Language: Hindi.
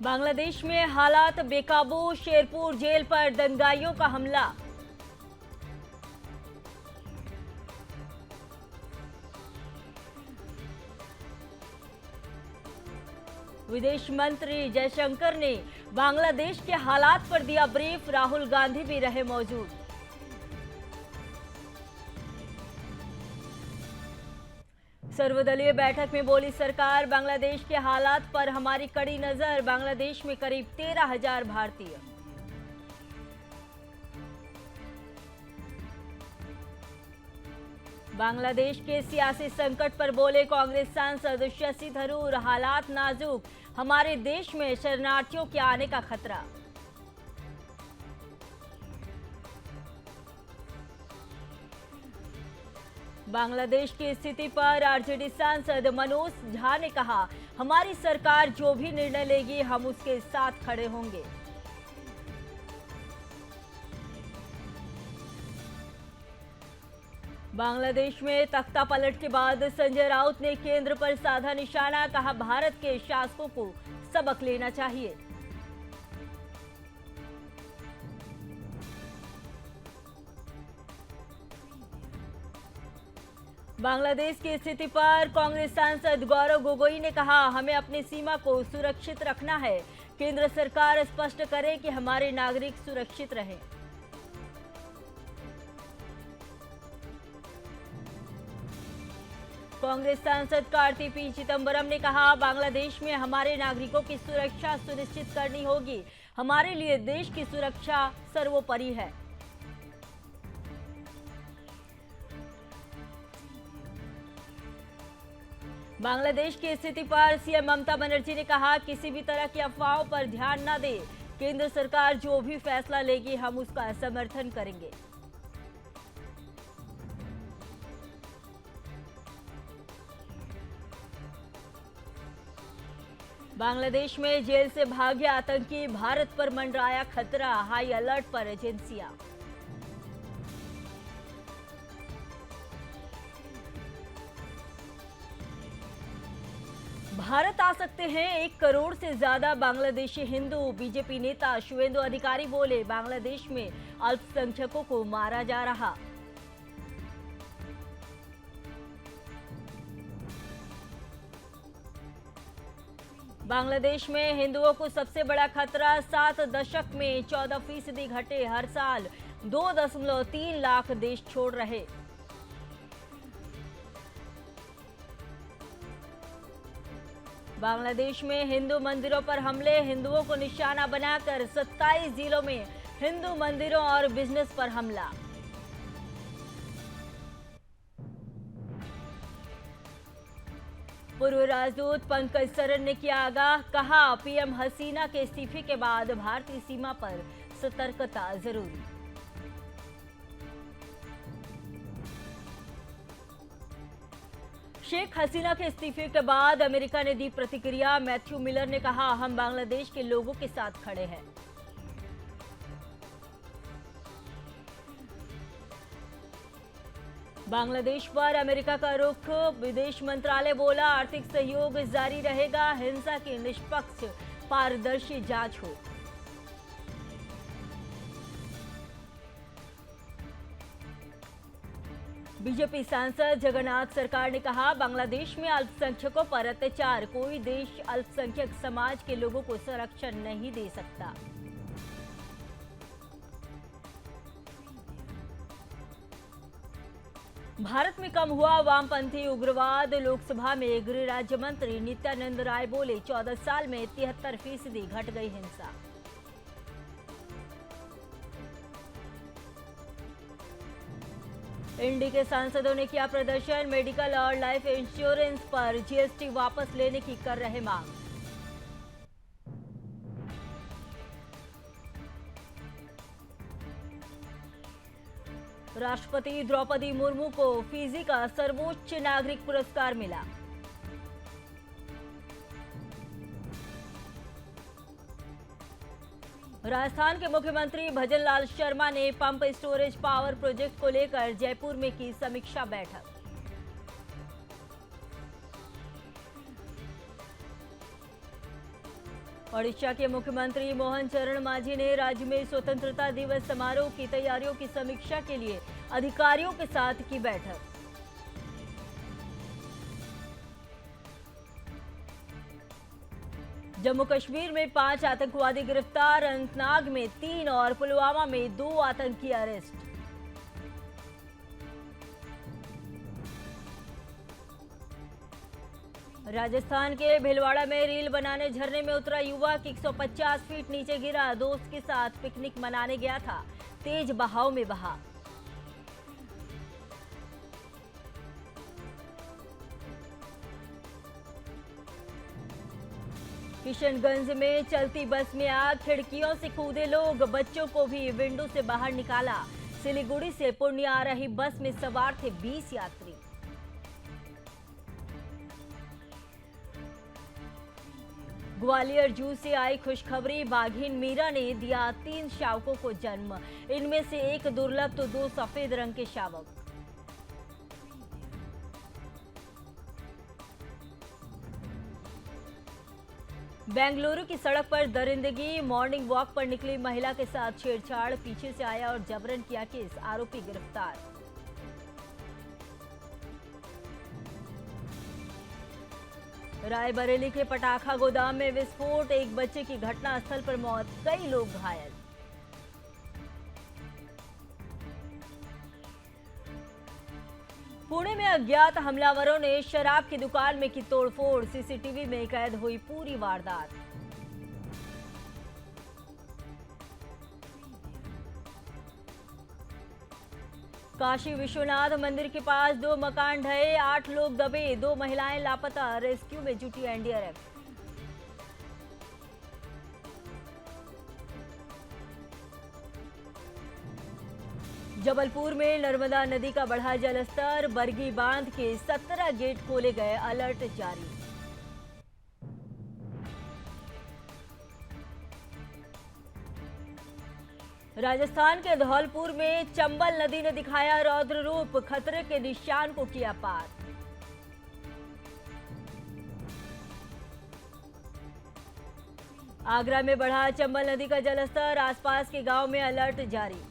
बांग्लादेश में हालात बेकाबू, शेरपुर जेल पर दंगाइयों का हमला। विदेश मंत्री जयशंकर ने बांग्लादेश के हालात पर दिया ब्रीफ, राहुल गांधी भी रहे मौजूद। सर्वदलीय बैठक में बोली सरकार, बांग्लादेश के हालात पर हमारी कड़ी नजर, बांग्लादेश में करीब 13,000 भारतीय। बांग्लादेश के सियासी संकट पर बोले कांग्रेस सांसद शशि थरूर, हालात नाजुक, हमारे देश में शरणार्थियों के आने का खतरा। बांग्लादेश की स्थिति पर आरजेडी सांसद मनोज झा ने कहा, हमारी सरकार जो भी निर्णय लेगी हम उसके साथ खड़े होंगे। बांग्लादेश में तख्ता पलट के बाद संजय राउत ने केंद्र पर साधा निशाना, कहा भारत के शासकों को सबक लेना चाहिए। बांग्लादेश की स्थिति पर कांग्रेस सांसद गौरव गोगोई ने कहा, हमें अपनी सीमा को सुरक्षित रखना है, केंद्र सरकार स्पष्ट करे कि हमारे नागरिक सुरक्षित रहें। कांग्रेस सांसद कार्ति पी चिदंबरम ने कहा, बांग्लादेश में हमारे नागरिकों की सुरक्षा सुनिश्चित करनी होगी, हमारे लिए देश की सुरक्षा सर्वोपरि है। बांग्लादेश की स्थिति पर सीएम ममता बनर्जी ने कहा, किसी भी तरह की अफवाहों पर ध्यान न दें, केंद्र सरकार जो भी फैसला लेगी हम उसका समर्थन करेंगे। बांग्लादेश में जेल से भागे आतंकी, भारत पर मंडराया खतरा, हाई अलर्ट पर एजेंसियां। भारत आ सकते हैं 1 करोड़ से ज्यादा बांग्लादेशी हिंदू, बीजेपी नेता शुवेंदु अधिकारी बोले, बांग्लादेश में अल्पसंख्यकों को मारा जा रहा। बांग्लादेश में हिंदुओं को सबसे बड़ा खतरा, 7 दशक में 14% घटे, हर साल 2.3 लाख देश छोड़ रहे। बांग्लादेश में हिंदू मंदिरों पर हमले, हिंदुओं को निशाना बनाकर 27 जिलों में हिंदू मंदिरों और बिजनेस पर हमला। पूर्व राजदूत पंकज सरन ने किया आगाह, कहा पीएम हसीना के इस्तीफे के बाद भारतीय सीमा पर सतर्कता जरूरी। शेख हसीना के इस्तीफे के बाद अमेरिका ने दी प्रतिक्रिया, मैथ्यू मिलर ने कहा, हम बांग्लादेश के लोगों के साथ खड़े हैं। बांग्लादेश पर अमेरिका का रुख, विदेश मंत्रालय बोला, आर्थिक सहयोग जारी रहेगा, हिंसा की निष्पक्ष पारदर्शी जांच हो। बीजेपी सांसद जगन्नाथ सरकार ने कहा, बांग्लादेश में अल्पसंख्यकों पर अत्याचार, कोई देश अल्पसंख्यक समाज के लोगों को संरक्षण नहीं दे सकता। भारत में कम हुआ वामपंथी उग्रवाद, लोकसभा में गृह राज्य मंत्री नित्यानंद राय बोले, 14 साल में 73% घट गई हिंसा। इंडी के सांसदों ने किया प्रदर्शन, मेडिकल और लाइफ इंश्योरेंस पर जीएसटी वापस लेने की कर रहे मांग। राष्ट्रपति द्रौपदी मुर्मू को फिजी का सर्वोच्च नागरिक पुरस्कार मिला। राजस्थान के मुख्यमंत्री भजन लाल शर्मा ने पंप स्टोरेज पावर प्रोजेक्ट को लेकर जयपुर में की समीक्षा बैठक। ओडिशा के मुख्यमंत्री मोहन चरण मांझी ने राज्य में स्वतंत्रता दिवस समारोह की तैयारियों की समीक्षा के लिए अधिकारियों के साथ की बैठक। जम्मू कश्मीर में 5 आतंकवादी गिरफ्तार, अनंतनाग में 3 और पुलवामा में 2 आतंकी अरेस्ट। राजस्थान के भीलवाड़ा में रील बनाने झरने में उतरा युवक 150 फीट नीचे गिरा, दोस्त के साथ पिकनिक मनाने गया था, तेज बहाव में बहा। किशनगंज में चलती बस में आग, खिड़कियों से कूदे लोग, बच्चों को भी विंडो से बाहर निकाला। सिलीगुड़ी से पुणे आ रही बस में सवार थे 20 यात्री। ग्वालियर जू से आई खुशखबरी, बाघिन मीरा ने दिया 3 शावकों को जन्म, इनमें से एक दुर्लभ तो 2 सफेद रंग के शावक। बेंगलुरु की सड़क पर दरिंदगी, मॉर्निंग वॉक पर निकली महिला के साथ छेड़छाड़, पीछे से आया और जबरन किया केस, आरोपी गिरफ्तार। रायबरेली के पटाखा गोदाम में विस्फोट, एक बच्चे की घटनास्थल पर मौत, कई लोग घायल। पुणे में अज्ञात हमलावरों ने शराब की दुकान में की तोड़फोड़, सीसीटीवी में कैद हुई पूरी वारदात। काशी विश्वनाथ मंदिर के पास 2 मकान ढहे, 8 लोग दबे, 2 महिलाएं लापता, रेस्क्यू में जुटी एनडीआरएफ। जबलपुर में नर्मदा नदी का बढ़ा जलस्तर, बरगी बांध के 17 गेट खोले गए, अलर्ट जारी। राजस्थान के धौलपुर में चंबल नदी ने दिखाया रौद्र रूप, खतरे के निशान को किया पार। आगरा में बढ़ा चंबल नदी का जलस्तर, आसपास के गांव में अलर्ट जारी।